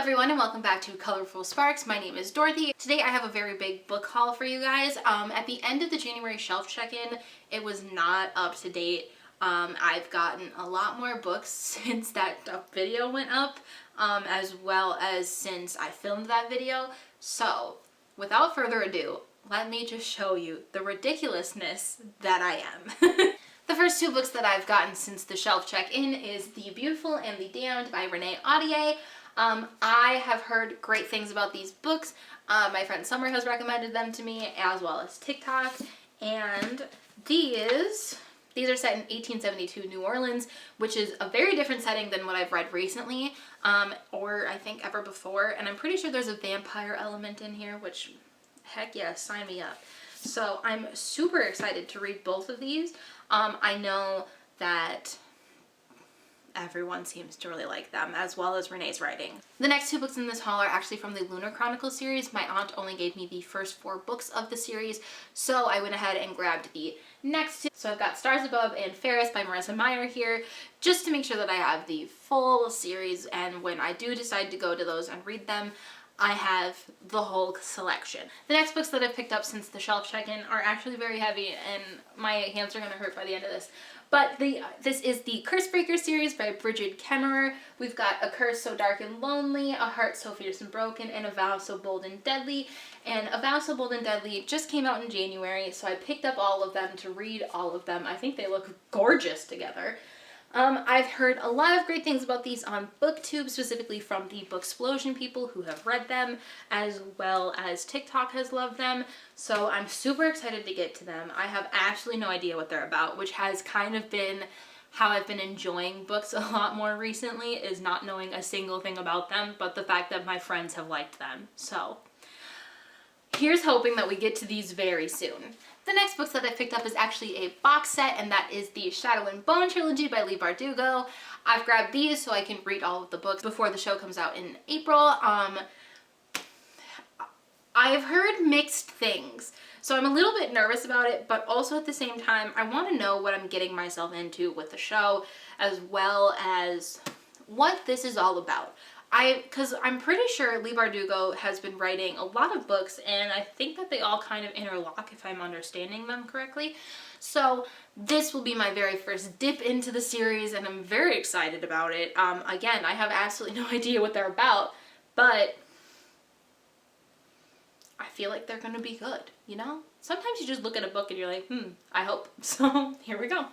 everyone and welcome back to Colorful Sparks. My name is Dorothy. Today I have a very big book haul for you guys. At the end of the January shelf check-in, it was not up to date. I've gotten a lot more books since that video went up, as well as since I filmed that video. So, without further ado, let me just show you the ridiculousness that I am. The first two books that I've gotten since the shelf check-in is The Beautiful and the Damned by Renee Audie. I have heard great things about these books. My friend Summer has recommended them to me, as well as TikTok. And these are set in 1872 New Orleans, which is a very different setting than what I've read recently, or I think ever before. And I'm pretty sure there's a vampire element in here, which, heck yeah, sign me up. So I'm super excited to read both of these. I know that everyone seems to really like them, as well as Renee's writing. The next two books in this haul are actually from the Lunar Chronicles series. My aunt only gave me the first 4 books of the series, so I went ahead and grabbed the next two. So I've got Stars Above and Ferris by Marissa Meyer here, just to make sure that I have the full series, and when I do decide to go to those and read them, I have the whole selection. The next books that I've picked up since the shelf check-in are actually very heavy, and my hands are going to hurt by the end of this. But this is the Cursebreaker series by Bridget Kemmerer. We've got A Curse So Dark and Lonely, A Heart So Fierce and Broken, and A Vow So Bold and Deadly. And A Vow So Bold and Deadly just came out in January, so I picked up all of them to read all of them. I think they look gorgeous together. I've heard a lot of great things about these on BookTube, specifically from the Booksplosion people who have read them, as well as TikTok has loved them, so I'm super excited to get to them. I have absolutely no idea what they're about, which has kind of been how I've been enjoying books a lot more recently, is not knowing a single thing about them, but the fact that my friends have liked them. So here's hoping that we get to these very soon. The next books that I picked up is actually a box set, and that is the Shadow and Bone Trilogy by Leigh Bardugo. I've grabbed these so I can read all of the books before the show comes out in April. I've heard mixed things, so I'm a little bit nervous about it, but also at the same time, I want to know what I'm getting myself into with the show, as well as what this is all about. Because I'm pretty sure Leigh Bardugo has been writing a lot of books, and I think that they all kind of interlock if I'm understanding them correctly. So this will be my very first dip into the series, and I'm very excited about it. Again, I have absolutely no idea what they're about, but I feel like they're going to be good, you know? Sometimes you just look at a book and you're like, I hope. So here we go.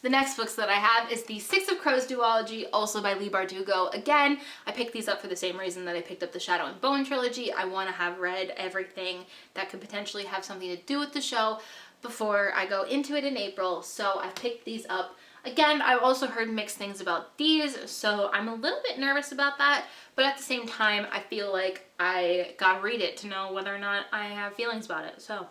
The next books that I have is the Six of Crows duology, also by Leigh Bardugo. Again, I picked these up for the same reason that I picked up the Shadow and Bone trilogy. I want to have read everything that could potentially have something to do with the show before I go into it in April, so I picked these up. Again, I've also heard mixed things about these, so I'm a little bit nervous about that, but at the same time, I feel like I gotta read it to know whether or not I have feelings about it, so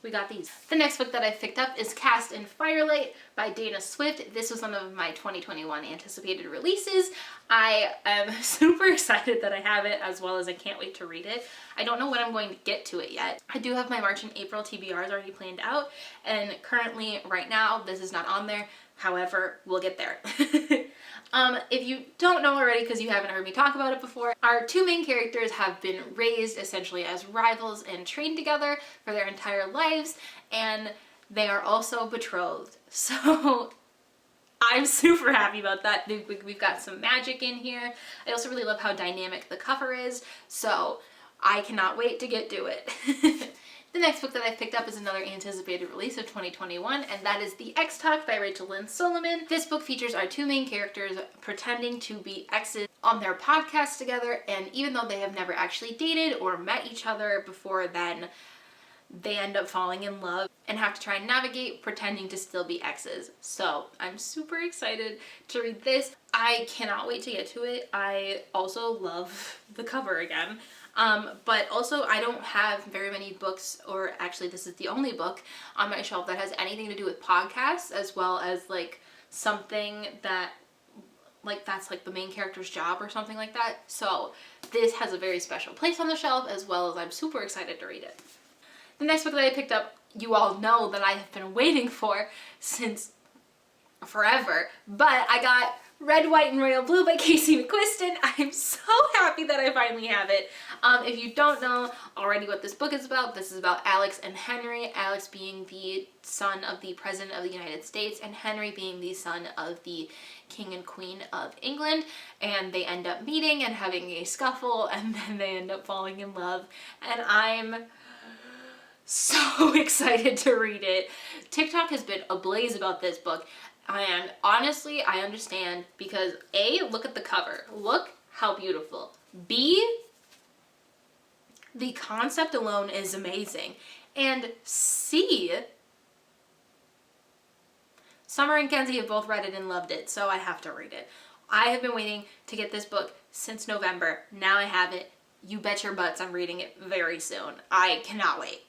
we got these. The next book that I picked up is Cast in Firelight by Dana Swift. This was one of my 2021 anticipated releases. I am super excited that I have it, as well as I can't wait to read it. I don't know when I'm going to get to it yet. I do have my March and April TBRs already planned out, and currently, right now, this is not on there. However, we'll get there. If you don't know already, because you haven't heard me talk about it before, our two main characters have been raised essentially as rivals and trained together for their entire lives, and they are also betrothed. So I'm super happy about that. We've got some magic in here. I also really love how dynamic the cover is, so I cannot wait to get to it. The next book that I picked up is another anticipated release of 2021, and that is The X Talk by Rachel Lynn Solomon. This book features our two main characters pretending to be exes on their podcast together, and even though they have never actually dated or met each other before then, they end up falling in love and have to try and navigate pretending to still be exes. So I'm super excited to read this. I cannot wait to get to it. I also love the cover again. But also I don't have very many books, or actually this is the only book on my shelf that has anything to do with podcasts, as well as like something that that's like the main character's job or something like that. So this has a very special place on the shelf, as well as I'm super excited to read it. The next book that I picked up, you all know that I have been waiting for since forever, but I got Red, White, and Royal Blue by Casey Mcquiston. I'm so happy that I finally have it. If you don't know already what this book is about, this is about Alex and Henry. Alex being the son of the President of the United States and Henry being the son of the King and Queen of England. And they end up meeting and having a scuffle, and then they end up falling in love. And I'm so excited to read it. TikTok has been ablaze about this book. And honestly, I understand because A, look at the cover. Look how beautiful. B, the concept alone is amazing. And C, Summer and Kenzie have both read it and loved it, so I have to read it. I have been waiting to get this book since November. Now I have it. You bet your butts I'm reading it very soon. I cannot wait.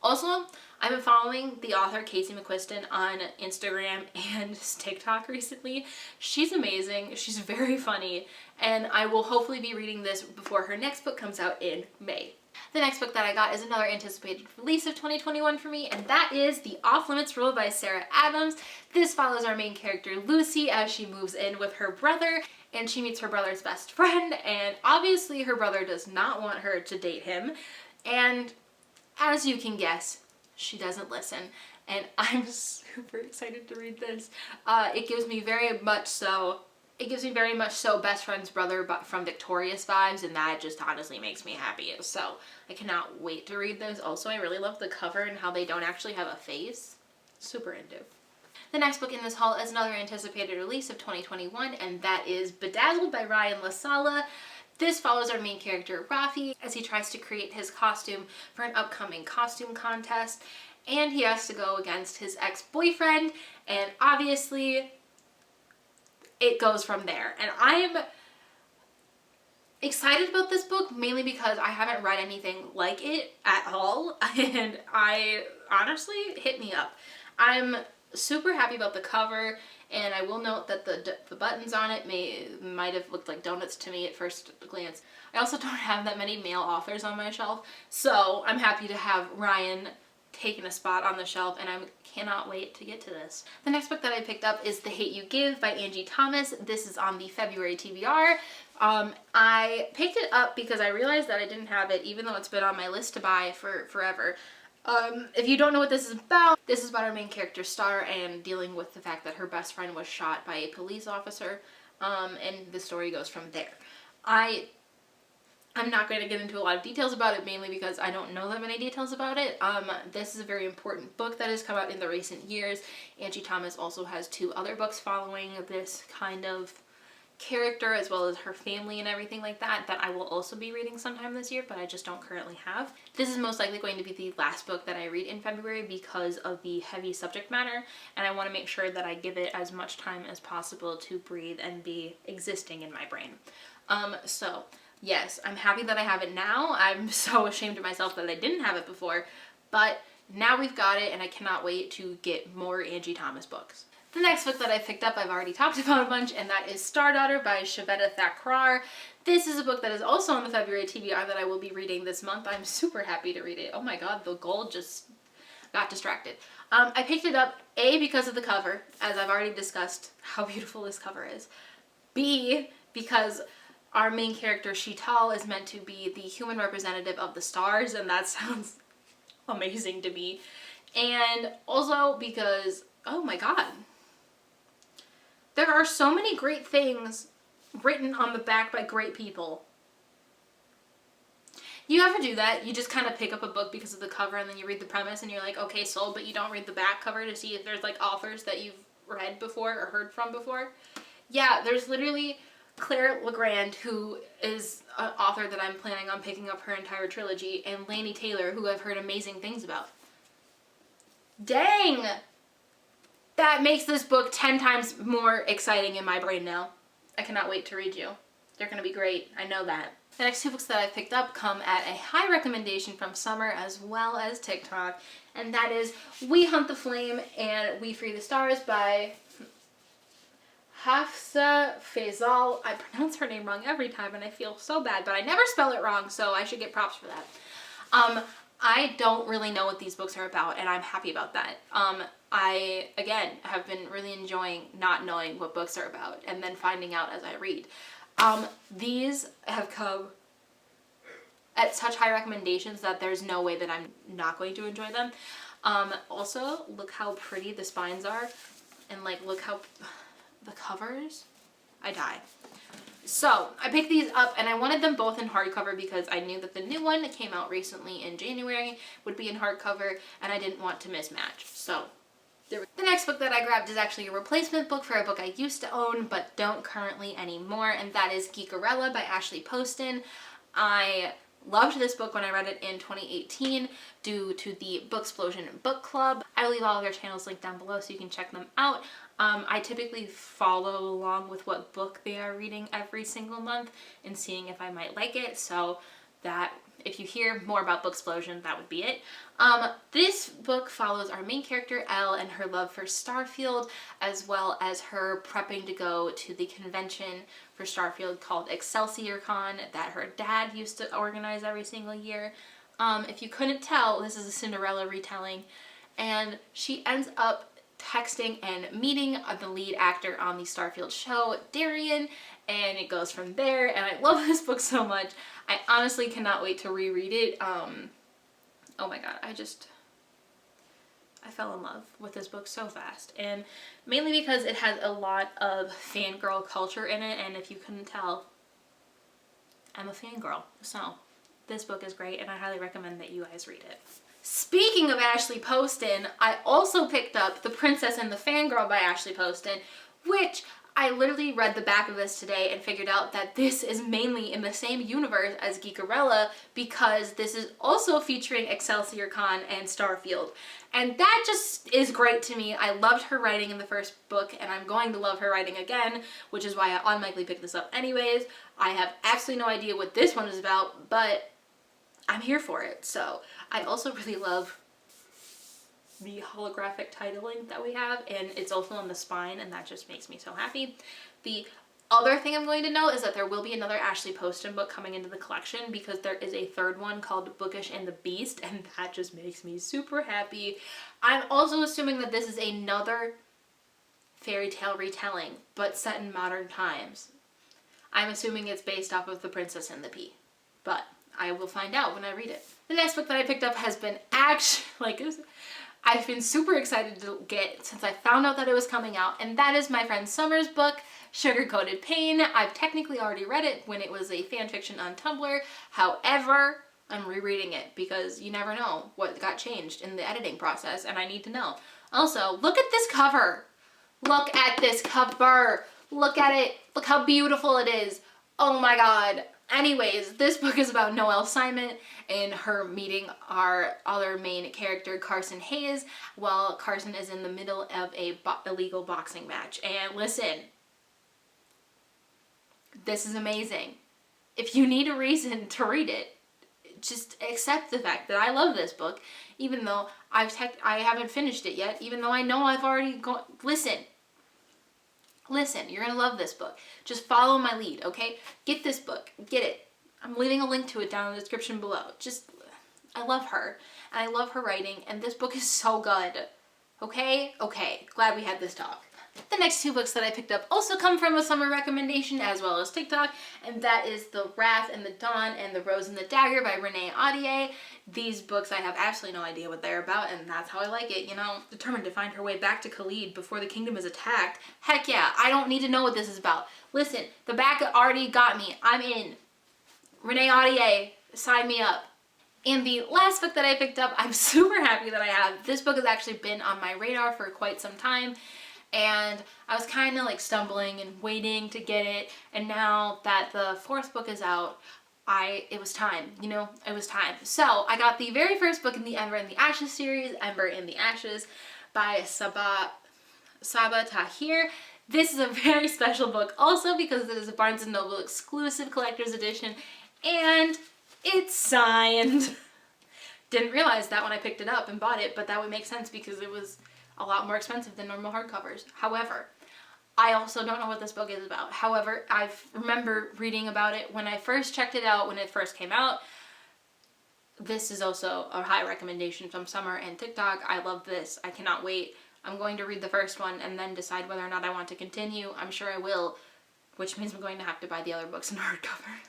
Also, I've been following the author Casey Mcquiston on Instagram and TikTok recently. She's amazing, she's very funny, and I will hopefully be reading this before her next book comes out in May. The next book that I got is another anticipated release of 2021 for me, and that is The Off Limits Rule by Sarah Adams. This follows our main character Lucy as she moves in with her brother, and she meets her brother's best friend, and obviously her brother does not want her to date him, and as you can guess, she doesn't listen, and I'm super excited to read this. It gives me very much so best friend's brother but from Victorious vibes, and that just honestly makes me happy. So I cannot wait to read this. Also, I really love the cover and how they don't actually have a face. Super into. The next book in this haul is another anticipated release of 2021, and that is Bedazzled by Lasalla. This follows our main character, Rafi, as he tries to create his costume for an upcoming costume contest, and he has to go against his ex-boyfriend, and obviously it goes from there. And I'm excited about this book mainly because I haven't read anything like it at all, and I honestly, hit me up. I'm super happy about the cover, and I will note that the buttons on it might have looked like donuts to me at first glance. I also don't have that many male authors on my shelf, so I'm happy to have Ryan taking a spot on the shelf, and I cannot wait to get to this. The next book that I picked up is The Hate You Give by Angie Thomas. This is on the February TBR. I picked it up because I realized that I didn't have it, even though it's been on my list to buy for forever. If you don't know what this is about our main character Star and dealing with the fact that her best friend was shot by a police officer, and the story goes from there. I'm not going to get into a lot of details about it, mainly because I don't know that many details about it. This is a very important book that has come out in the recent years. Angie Thomas also has 2 other books following this kind of character, as well as her family and everything like that, that I will also be reading sometime this year, but I just don't currently have. This is most likely going to be the last book that I read in February because of the heavy subject matter, and I want to make sure that I give it as much time as possible to breathe and be existing in my brain. So yes, I'm happy that I have it now. I'm so ashamed of myself that I didn't have it before, but now we've got it, and I cannot wait to get more Angie Thomas books. The next book that I picked up I've already talked about a bunch, and that is Stardaughter by Shveta Thakrar. This is a book that is also on the February TBR that I will be reading this month. I'm super happy to read it. Oh my god, the gold just got distracted. I picked it up, A, because of the cover, as I've already discussed how beautiful this cover is. B, because our main character Sheetal is meant to be the human representative of the stars, and that sounds amazing to me. And also because, oh my god, there are so many great things written on the back by great people. You ever do that? You just kind of pick up a book because of the cover, and then you read the premise and you're like, okay, sold, but you don't read the back cover to see if there's like authors that you've read before or heard from before. Yeah, there's literally Claire Legrand, who is an author that I'm planning on picking up her entire trilogy, and Laini Taylor, who I've heard amazing things about. Dang! That makes this book 10 times more exciting in my brain now. I cannot wait to read you. They're going to be great. I know that. The next 2 books that I picked up come at a high recommendation from Summer as well as TikTok, and that is We Hunt the Flame and We Free the Stars by Hafsa Faisal. I pronounce her name wrong every time and I feel so bad, but I never spell it wrong, so I should get props for that. I don't really know what these books are about, and I'm happy about that. I, again, have been really enjoying not knowing what books are about and then finding out as I read. These have come at such high recommendations that there's no way that I'm not going to enjoy them. Also, look how pretty the spines are, and like, look how the covers, I die. So I picked these up, and I wanted them both in hardcover because I knew that the new one that came out recently in January would be in hardcover, and I didn't want to mismatch. So the next book that I grabbed is actually a replacement book for a book I used to own but don't currently anymore, and that is Geekerella by Ashley Poston. I loved this book when I read it in 2018 due to the Booksplosion book club. I will leave all of their channels linked down below so you can check them out. I typically follow along with what book they are reading every single month and seeing if I might like it, so that if you hear more about Booksplosion, that would be it. This book follows our main character, Elle, and her love for Starfield, as well as her prepping to go to the convention for Starfield called ExcelsiorCon that her dad used to organize every single year. If you couldn't tell, this is a Cinderella retelling, and she ends up texting and meeting the lead actor on the Starfield show, Darian, and it goes from there, and I love this book so much. I honestly cannot wait to reread it. Oh my god, I fell in love with this book so fast, and mainly because it has a lot of fangirl culture in it, and if you couldn't tell, I'm a fangirl, so this book is great, and I highly recommend that you guys read it. Speaking of Ashley Poston, I also picked up The Princess and the Fangirl by Ashley Poston, which I literally read the back of this today and figured out that this is mainly in the same universe as Geekerella because this is also featuring ExcelsiorCon and Starfield. And that just is great to me. I loved her writing in the first book, and I'm going to love her writing again, which is why I automatically picked this up anyways. I have absolutely no idea what this one is about, but I'm here for it. So I also really love the holographic titling that we have, and it's also on the spine, and that just makes me so happy. The other thing I'm going to note is that there will be another Ashley Poston book coming into the collection because there is a third one called Bookish and the Beast, and that just makes me super happy. I'm also assuming that this is another fairy tale retelling, but set in modern times. I'm assuming it's based off of The Princess and the Pea, but I will find out when I read it. The next book that I picked up has been I've been super excited to get since I found out that it was coming out, and that is my friend Summer's book, Sugar Coated Pain. I've technically already read it when it was a fan fiction on Tumblr. However, I'm rereading it because you never know what got changed in the editing process, and I need to know. Also, look at this cover. Look at this cover. Look at it. Look how beautiful it is. Oh my god. Anyways, this book is about Noelle Simon and her meeting our other main character, Carson Hayes, while Carson is in the middle of a illegal boxing match. And listen, this is amazing. If you need a reason to read it, just accept the fact that I love this book, even though I haven't finished it yet, even though I know I've already gone. Listen, you're gonna love this book. Just follow my lead, okay? Get this book. Get it. I'm leaving a link to it down in the description below. I love her, and I love her writing, and this book is so good. Okay? Okay. Glad we had this talk. The next two books that I picked up also come from a summer recommendation as well as TikTok, and that is The Wrath and the Dawn and The Rose and the Dagger by Renee Audie. These books, I have absolutely no idea what they're about, and that's how I like it, you know? Determined to find her way back to Khalid before the kingdom is attacked. Heck yeah, I don't need to know what this is about. Listen, the back already got me. I'm in. Renee Audie, sign me up. And the last book that I picked up, I'm super happy that I have. This book has actually been on my radar for quite some time, and I was kind of like stumbling and waiting to get it, and now that the fourth book is out, it was time, you know, it was time. So I got the very first book in the Ember in the Ashes series, Ember in the Ashes by Saba Tahir. This is a very special book also because it is a Barnes & Noble exclusive collector's edition, and it's signed. Didn't realize that when I picked it up and bought it, but that would make sense because it was a lot more expensive than normal hardcovers. However, I also don't know what this book is about. However, I remember reading about it when I first checked it out, when it first came out. This is also a high recommendation from Summer and TikTok. I love this. I cannot wait. I'm going to read the first one and then decide whether or not I want to continue. I'm sure I will, which means I'm going to have to buy the other books in hardcover.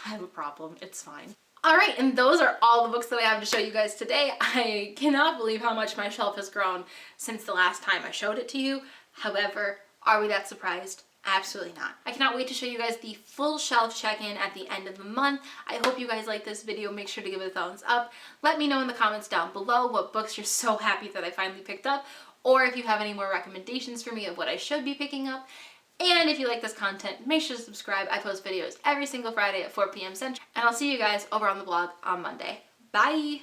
I have a problem. It's fine. Alright, and those are all the books that I have to show you guys today. I cannot believe how much my shelf has grown since the last time I showed it to you. However, are we that surprised? Absolutely not. I cannot wait to show you guys the full shelf check-in at the end of the month. I hope you guys like this video. Make sure to give it a thumbs up. Let me know in the comments down below what books you're so happy that I finally picked up, or if you have any more recommendations for me of what I should be picking up. And if you like this content, make sure to subscribe. I post videos every single Friday at 4 p.m. Central, and I'll see you guys over on the blog on Monday. Bye!